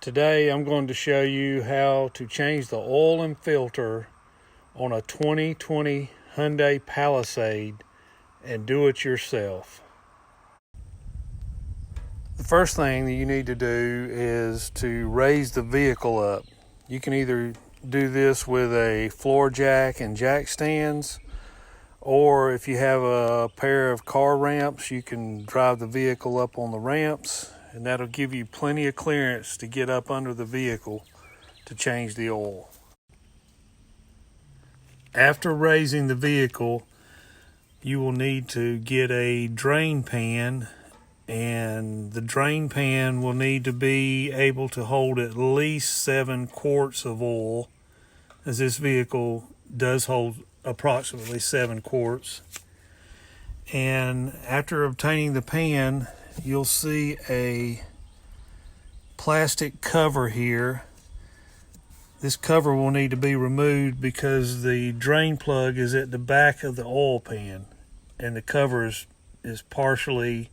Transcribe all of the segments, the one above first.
Today I'm going to show you how to change the oil and filter on a 2020 Hyundai Palisade and do it yourself. The first thing that you need to do is to raise the vehicle up. You can either do this with a floor jack and jack stands, or if you have a pair of car ramps, you can drive the vehicle up on the ramps, and that'll give you plenty of clearance to get up under the vehicle to change the oil. After raising the vehicle, you will need to get a drain pan, and the drain pan will need to be able to hold at least 7 quarts of oil, as this vehicle does hold approximately 7 quarts. And after obtaining the pan, you'll see a plastic cover here. This cover will need to be removed because the drain plug is at the back of the oil pan, and the cover is partially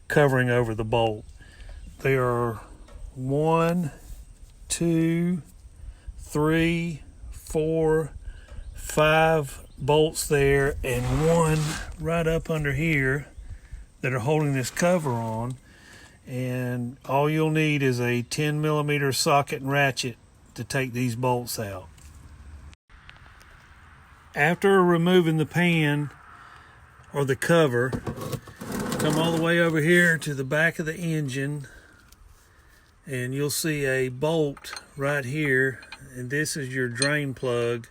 covering over the bolt. There are 1, 2, 3, 4, 5 bolts there, and one right up under here that are holding this cover on. And all you'll need is a 10mm socket and ratchet to take these bolts out. After removing the pan or the cover, come all the way over here to the back of the engine, and you'll see a bolt right here, and this is your drain plug.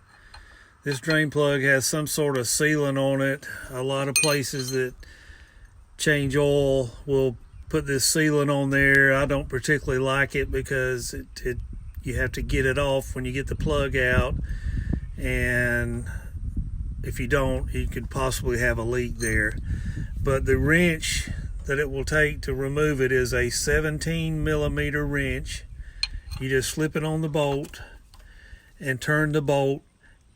This drain plug has some sort of sealant on it. A lot of places that change oil will put this sealant on there. I don't particularly like it because you have to get it off when you get the plug out, and if you don't, you could possibly have a leak there. But the wrench that it will take to remove it is a 17mm wrench. You just slip it on the bolt and turn the bolt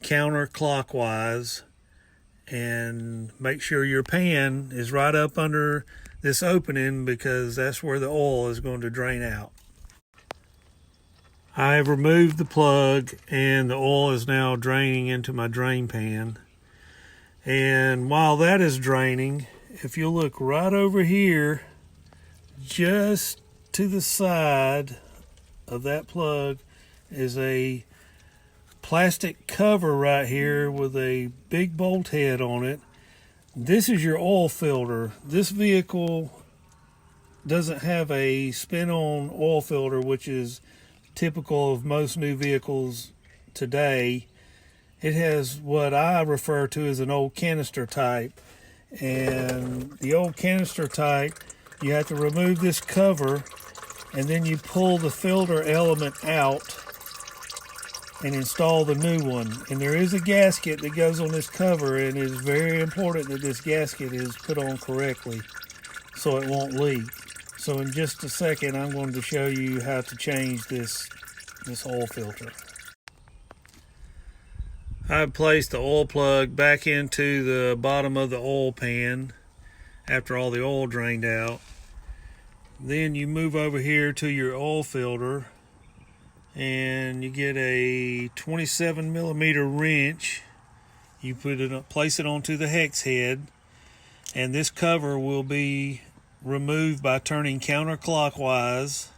counterclockwise, and make sure your pan is right up under this opening, because that's where the oil is going to drain out. I have removed the plug, and the oil is now draining into my drain pan. And while that is draining, if you look right over here, just to the side of that plug is a plastic cover right here with a big bolt head on it. This is your oil filter. This vehicle doesn't have a spin-on oil filter, which is typical of most new vehicles today. It has what I refer to as an old canister type. And the old canister type, you have to remove this cover, and then you pull the filter element out and install the new one. And there is a gasket that goes on this cover, and it is very important that this gasket is put on correctly so it won't leak. So in just a second, I'm going to show you how to change this oil filter. I've placed the oil plug back into the bottom of the oil pan after all the oil drained out. Then you move over here to your oil filter, and you get a 27mm wrench. You place it onto the hex head, and this cover will be removed by turning counterclockwise.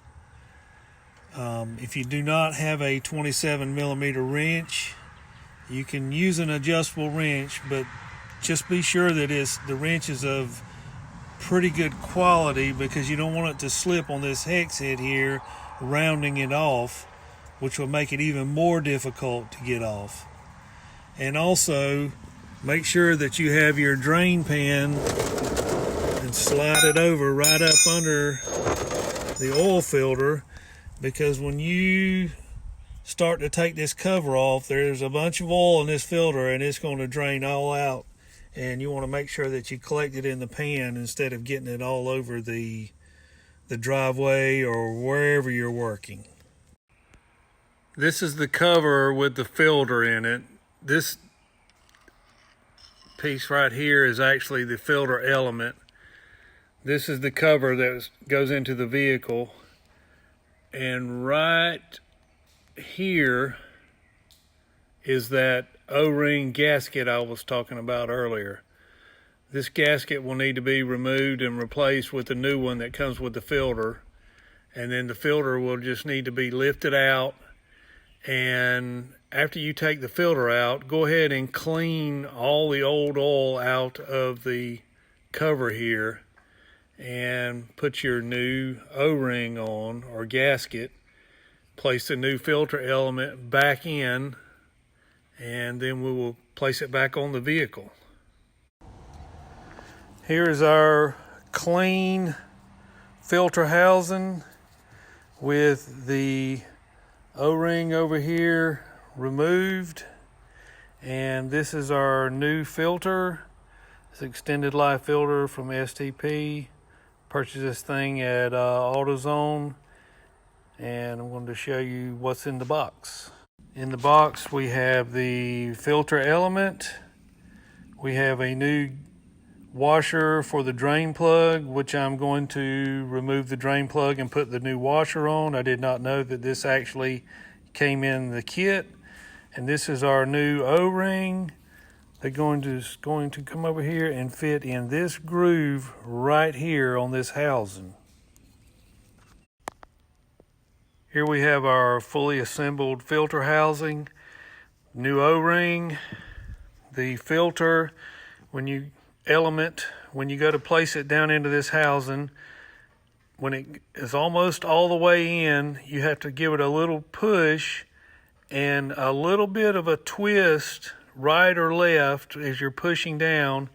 If you do not have a 27mm wrench, you can use an adjustable wrench, but just be sure that the wrench is of pretty good quality, because you don't want it to slip on this hex head here, rounding it off, which will make it even more difficult to get off. And also, make sure that you have your drain pan and slide it over right up under the oil filter, because when you start to take this cover off, there's a bunch of oil in this filter, and it's going to drain all out, and you want to make sure that you collect it in the pan instead of getting it all over the driveway or wherever you're working. This is the cover with the filter in it. This piece right here is actually the filter element. This is the cover that goes into the vehicle. And right here is that O-ring gasket I was talking about earlier. This gasket will need to be removed and replaced with a new one that comes with the filter. And then the filter will just need to be lifted out. And after you take the filter out, go ahead and clean all the old oil out of the cover here and put your new O-ring on, or gasket. Place the new filter element back in, and then we will place it back on the vehicle. Here is our clean filter housing with the O-ring over here removed, and this is our new filter. It's extended life filter from STP. Purchased this thing at AutoZone, and I'm going to show you what's in the box. In the box we have the filter element. We have a new washer for the drain plug, which I'm going to remove the drain plug and put the new washer on. I did not know that this actually came in the kit. And this is our new O-ring. They're going to come over here and fit in this groove right here on this housing. Here we have our fully assembled filter housing, new O-ring, the filter. When you go to place it down into this housing, when it is almost all the way in, you have to give it a little push and a little bit of a twist right or left as you're pushing down,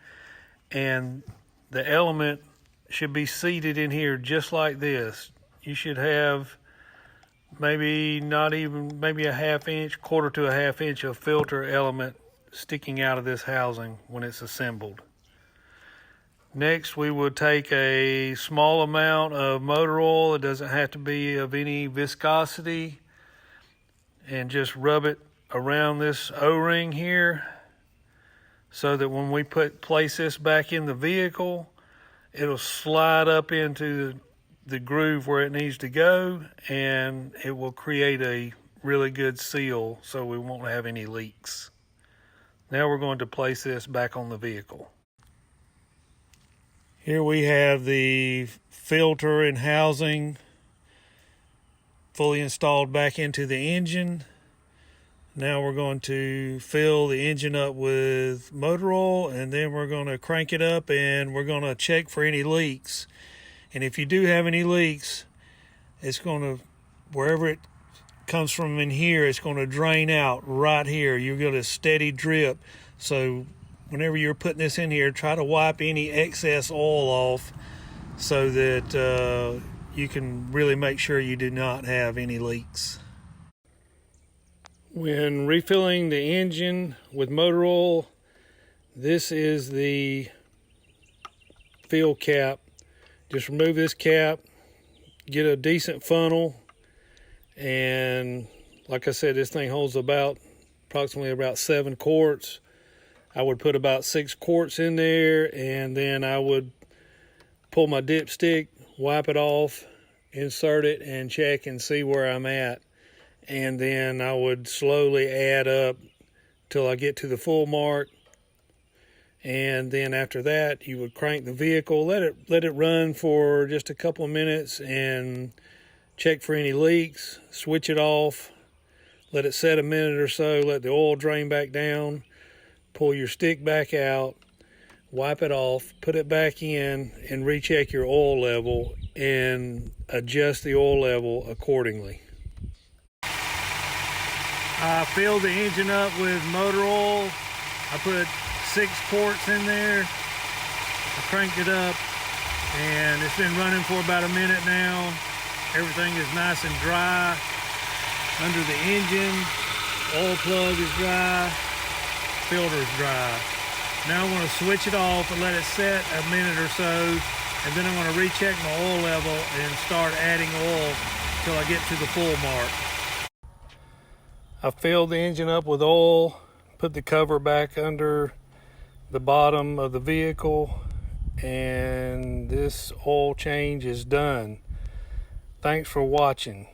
and the element should be seated in here just like this. You should have maybe a half inch, quarter to a half inch of filter element sticking out of this housing when it's assembled. Next, we would take a small amount of motor oil. It doesn't have to be of any viscosity, and just rub it around this O-ring here so that when we place this back in the vehicle, it'll slide up into the groove where it needs to go, and it will create a really good seal so we won't have any leaks. Now we're going to place this back on the vehicle. Here we have the filter and housing fully installed back into the engine. Now we're going to fill the engine up with motor oil, and then we're going to crank it up and we're going to check for any leaks. And if you do have any leaks, it's going to, wherever it comes from in here, it's going to drain out right here. You're going to steady drip. So whenever you're putting this in here, try to wipe any excess oil off so that you can really make sure you do not have any leaks. When refilling the engine with motor oil, this is the fill cap. Just remove this cap, get a decent funnel, and like I said, this thing holds approximately about 7 quarts. I would put about 6 quarts in there, and then I would pull my dipstick, wipe it off, insert it, and check and see where I'm at. And then I would slowly add up till I get to the full mark. And then after that, you would crank the vehicle, let it run for just a couple of minutes and check for any leaks, switch it off, let it set a minute or so, let the oil drain back down, pull your stick back out, wipe it off, put it back in, and recheck your oil level and adjust the oil level accordingly. I filled the engine up with motor oil. I put 6 quarts in there. I cranked it up, and it's been running for about a minute now. Everything is nice and dry under the engine. Oil plug is dry, filter is dry. Now I'm going to switch it off and let it set a minute or so, and then I'm going to recheck my oil level and start adding oil till I get to the full mark. I filled the engine up with oil, put the cover back under the bottom of the vehicle, and this oil change is done. Thanks for watching.